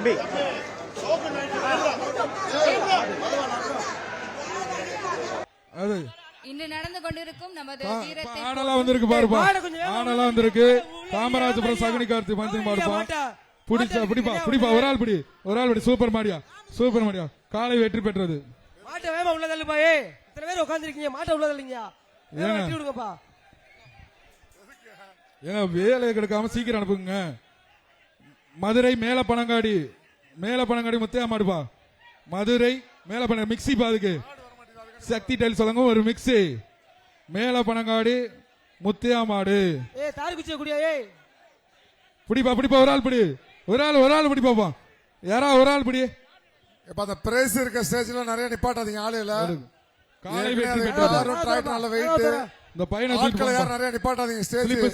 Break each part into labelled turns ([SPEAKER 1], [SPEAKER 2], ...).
[SPEAKER 1] தம்பி
[SPEAKER 2] அது
[SPEAKER 3] இன்று நடந்து கொண்டிருக்கும் நமது வீரத்தை
[SPEAKER 2] ஆடலாம் வந்திருக்கு பாருப்பா, ஆடலாம் வந்திருக்கு. காமராஜபுரம் சகுனி கார்த்தி மந்திரி பாருப்பா. பிடிப்பா ஒரு ஆள் பிடி. சூப்பர் மாடியா, சூப்பர் மாடியா. காலை வெற்றி பெற்றது.
[SPEAKER 4] மாட்ட வேமா உள்ள தள்ளுப்பா. இத்தனை பேர் உட்கார்ந்திருக்கீங்க, மாட்ட உள்ள தள்ளுங்க. வெற்றி விடுங்கப்பா.
[SPEAKER 2] ஏங்க வேலையை கெடுக்காம சீக்கிரம் அனுப்புங்க. மதுரை மேலப்பனங்காடி முத்தையா மாடுப்பா. மதுரை மேலப்பன மிக்சி பாதுக்கு சக்தி டைல் சொல்லுங்க ஒரு மிக்சி. மேலப்பனங்காடி முத்தையா மாடு.
[SPEAKER 4] தாரி குச்சிய குடியா.
[SPEAKER 2] பிடிப்பா ஒரு ஆள் பிடிப்பா. யாரா ஒரு ஆள் பிடி.
[SPEAKER 5] இப்ப அந்த பிரைஸ் இருக்க ஸ்டேஜ்ல நிறைய நிப்பாட்டாதீங்க. ஆளு இல்ல
[SPEAKER 2] காலை வெற்றி பெற்றது.
[SPEAKER 5] நல்ல வெயிட்.
[SPEAKER 2] இந்த பையனை
[SPEAKER 5] யாரும் நிறைய நிப்பாட்டாதீங்க.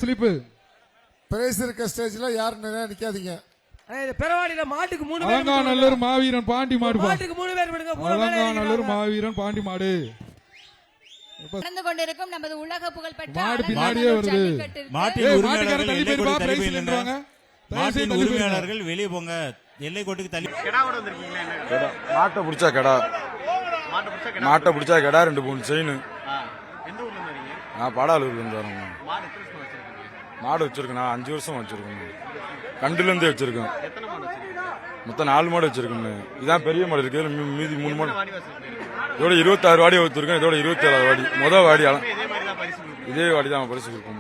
[SPEAKER 2] ஸ்லிப்
[SPEAKER 5] பிரைஸ் இருக்க ஸ்டேஜ்ல யாரும் நிறைய நிக்காதீங்க.
[SPEAKER 4] பெரவாடியில மாட்டுக்கு 3 பேர்.
[SPEAKER 2] அலங்காநல்லூர் மாவீரன் பாண்டி மாடு.
[SPEAKER 4] மாட்டுக்கு 3 பேர் விடுங்க.
[SPEAKER 2] அலங்காநல்லூர் மாவீரன் பாண்டி மாடு.
[SPEAKER 3] நடந்து கொண்டிருக்கும் நமது உலக புகழ்பெற்ற
[SPEAKER 2] மாடு பின்னாடியே வருது.
[SPEAKER 6] உரிமையாளர்கள் வெளியே போங்க. எல்லை கோட்டுக்கு தள்ளி.
[SPEAKER 7] மாட்டை பிடிச்சா கடா, மாட்டை பிடிச்சா கடா 2-3 செயின். நான் பாடாலூர்ல இருந்து வரேன். மாடு வச்சிருக்கேன், 5 வருஷம் வச்சிருக்கேன். கண்டுல இருந்தே வச்சிருக்கேன். மொத்தம் 4 மாடு வச்சிருக்கேன். இதான் பெரிய மாடு இருக்கு. மீதி 3 மாடு. இதோட 26 வாடி வச்சிருக்கேன். இதோட 27 வாடி. முதல் வாடி இதே வாடி தான் பரிசு கொடுப்போம்.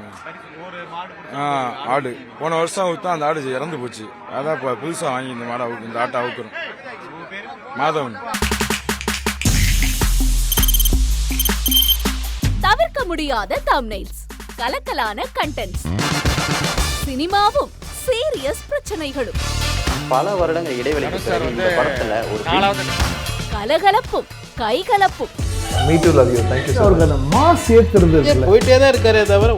[SPEAKER 7] ஆடு போன வருஷம் அவுத்தா அந்த ஆடு இறந்து போச்சு. அதான் புதுசா வாங்கி இந்த மாடை இந்த ஆட்டை அவுக்குறோம். மாதவன்.
[SPEAKER 8] தவிர்க்க முடியாத தம்ப்நெயில்ஸ், கலக்கலான கண்டென்ட்ஸ், சினிமாவும் சீரியஸ் பிரச்சனைகளும்,
[SPEAKER 1] பல வருடங்கள் இடைவெளிக்கு பிறகு இந்த படத்துல ஒரு
[SPEAKER 8] கலகலப்பும் கைகலப்பும்.
[SPEAKER 1] போயிட்டே தான் இருக்காரே தவிர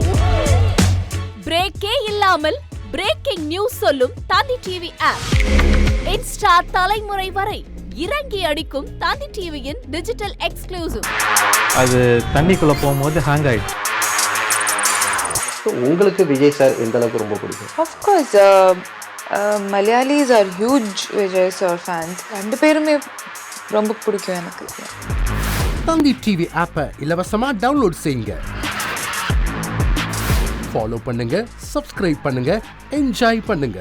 [SPEAKER 8] பிரேக்கே இல்லாமல் பிரேக்கிங் நியூஸ் சொல்லும் தந்தி டிவி ஆப். இன்ஸ்டா தலைமுறை வரை இறங்கி அடிக்கும் தந்தி டிவியின் டிஜிட்டல் எக்ஸ்க்ளூசிவ்.
[SPEAKER 9] அது தண்ணிக்குள்ள போகும்போது ஹேங் ஆயிடுச்சு.
[SPEAKER 1] உங்களுக்கு விஜய் சார் எந்த அளவுக்கு ரொம்ப பிடிக்கும்?
[SPEAKER 10] Of course, Malayalis are huge Vijay sir fans. ரெண்டு பேருமே ரொம்ப பிடிக்கும் எனக்கு.
[SPEAKER 11] தந்தி டிவி ஆப்பை இலவசமா டவுன்லோட் செய்யுங்க. ஃபாலோ பண்ணுங்க, சப்ஸ்கிரைப் பண்ணுங்க, என்ஜாய் பண்ணுங்க.